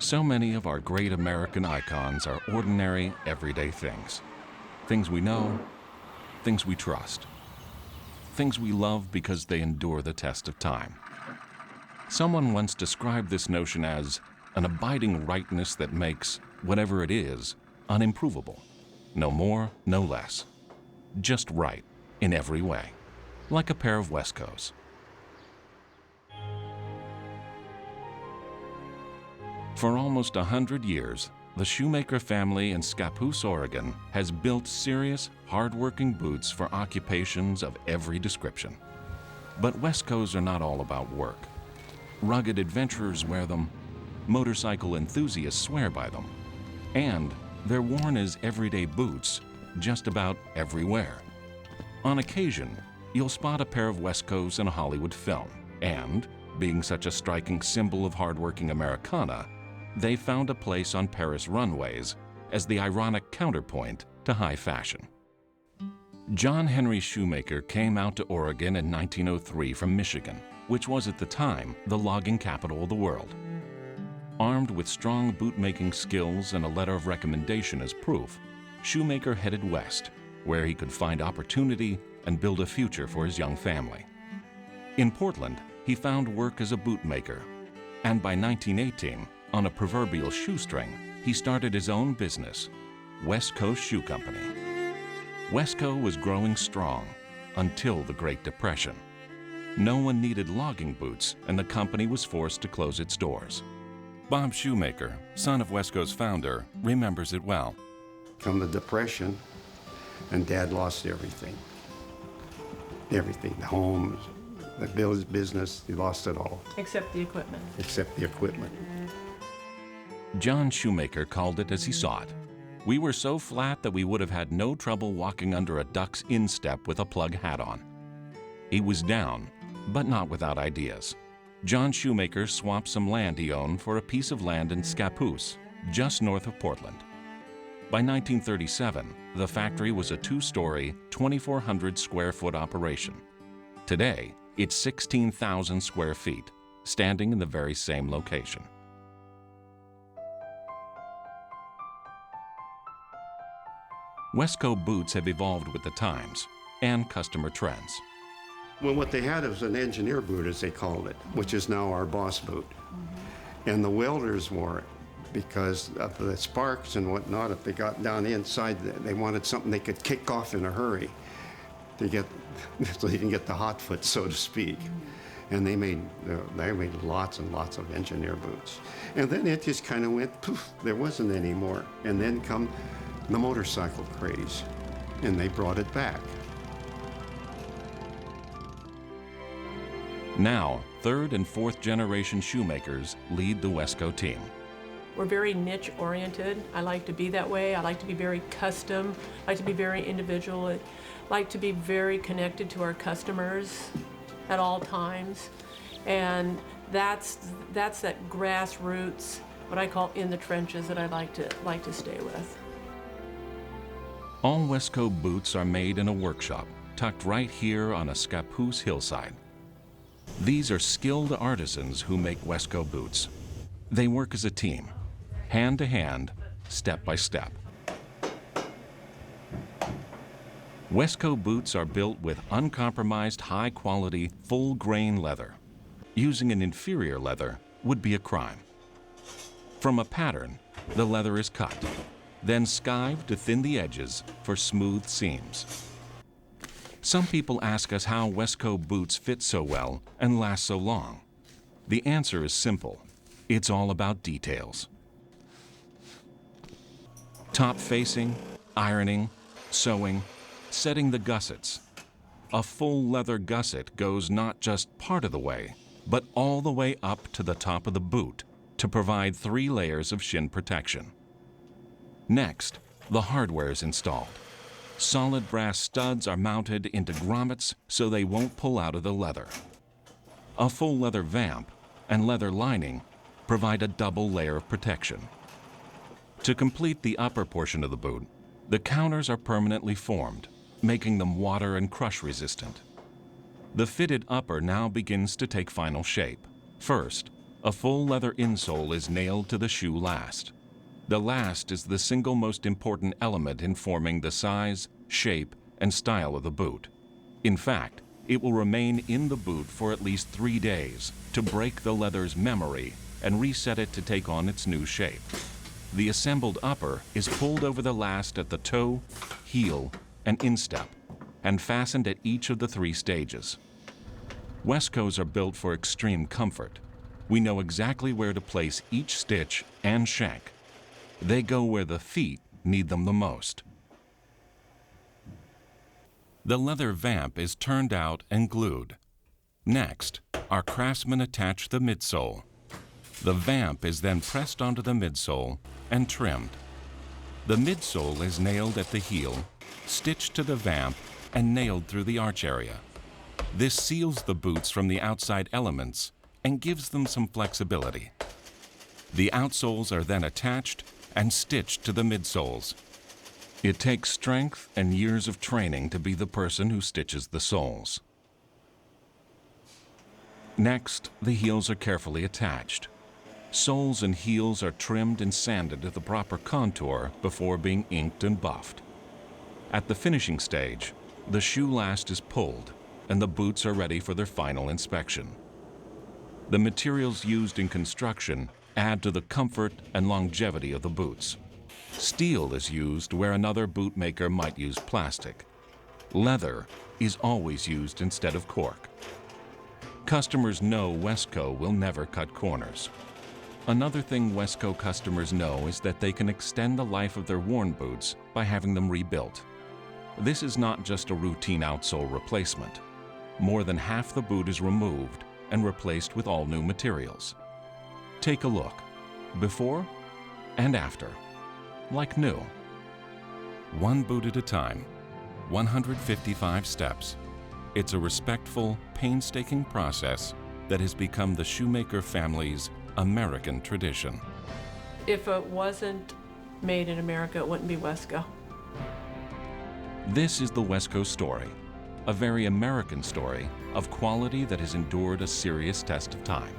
So many of our great American icons are ordinary, everyday things. Things we know, things we trust, things we love because they endure the test of time. Someone once described this notion as an abiding rightness that makes whatever it is unimprovable. No more, no less. Just right in every way, like a pair of WESCOs. For almost 100 years, the Shoemaker family in Scappoose, Oregon, has built serious, hard-working boots for occupations of every description. But WESCOs are not all about work. Rugged adventurers wear them, motorcycle enthusiasts swear by them, and they're worn as everyday boots just about everywhere. On occasion, you'll spot a pair of WESCOs in a Hollywood film, and, being such a striking symbol of hardworking Americana, they found a place on Paris runways as the ironic counterpoint to high fashion. John Henry Shoemaker came out to Oregon in 1903 from Michigan, which was at the time the logging capital of the world. Armed with strong boot-making skills and a letter of recommendation as proof, Shoemaker headed west, where he could find opportunity and build a future for his young family. In Portland, he found work as a bootmaker, and by 1918, on a proverbial shoestring, he started his own business, WESCO Shoe Company. WESCO was growing strong until the Great Depression. No one needed logging boots, and the company was forced to close its doors. Bob Shoemaker, son of WESCO's founder, remembers it well. Come the Depression, and Dad lost everything. Everything, the homes, the business, he lost it all. Except the equipment. Except the equipment. John Shoemaker called it as he saw it. We were so flat that we would have had no trouble walking under a duck's instep with a plug hat on. He was down, but not without ideas. John Shoemaker swapped some land he owned for a piece of land in Scappoose, just north of Portland. By 1937, the factory was a two-story, 2,400 square foot operation. Today, it's 16,000 square feet, standing in the very same location. WESCO boots have evolved with the times and customer trends. Well, what they had was an engineer boot, as they called it, which is now our boss boot. And the welders wore it because of the sparks and whatnot. If they got down inside, they wanted something they could kick off in a hurry to get, so they can get the hot foot, so to speak. And they made lots and lots of engineer boots. And then it just kind of went poof, there wasn't any more. And then come the motorcycle craze, and they brought it back. Now, third and fourth generation shoemakers lead the WESCO team. We're very niche oriented. I like to be that way. I like to be very custom. I like to be very individual. I like to be very connected to our customers at all times. And that's that grassroots, what I call in the trenches, that I like to stay with. All WESCO boots are made in a workshop tucked right here on a Scappoose hillside. These are skilled artisans who make WESCO boots. They work as a team, hand to hand, step by step. WESCO boots are built with uncompromised, high-quality, full-grain leather. Using an inferior leather would be a crime. From a pattern, the leather is cut, then skived to thin the edges for smooth seams. Some people ask us how WESCO boots fit so well and last so long. The answer is simple. It's all about details. Top facing, ironing, sewing, setting the gussets. A full leather gusset goes not just part of the way, but all the way up to the top of the boot to provide 3 layers of shin protection. Next, the hardware is installed. Solid brass studs are mounted into grommets so they won't pull out of the leather. A full leather vamp and leather lining provide a double layer of protection. To complete the upper portion of the boot, the counters are permanently formed, making them water and crush resistant. The fitted upper now begins to take final shape. First, A full leather insole is nailed to the shoe last. The last is the single most important element in forming the size, shape, and style of the boot. In fact, it will remain in the boot for at least 3 days to break the leather's memory and reset it to take on its new shape. The assembled upper is pulled over the last at the toe, heel, and instep, and fastened at each of the 3 stages. WESCOs are built for extreme comfort. We know exactly where to place each stitch and shank. They go where the feet need them the most. The leather vamp is turned out and glued. Next, our craftsmen attach the midsole. The vamp is then pressed onto the midsole and trimmed. The midsole is nailed at the heel, stitched to the vamp, and nailed through the arch area. This seals the boots from the outside elements and gives them some flexibility. The outsoles are then attached and stitched to the midsoles. It takes strength and years of training to be the person who stitches the soles. Next, the heels are carefully attached. Soles and heels are trimmed and sanded to the proper contour before being inked and buffed. At the finishing stage, the shoe last is pulled and the boots are ready for their final inspection. The materials used in construction add to the comfort and longevity of the boots. Steel is used where another boot maker might use plastic. Leather is always used instead of cork. Customers know WESCO will never cut corners. Another thing WESCO customers know is that they can extend the life of their worn boots by having them rebuilt. This is not just a routine outsole replacement. More than half the boot is removed and replaced with all new materials. Take a look, before and after, like new. One boot at a time, 155 steps. It's a respectful, painstaking process that has become the shoemaker family's American tradition. If it wasn't made in America, it wouldn't be WESCO. This is the WESCO story, a very American story of quality that has endured a serious test of time.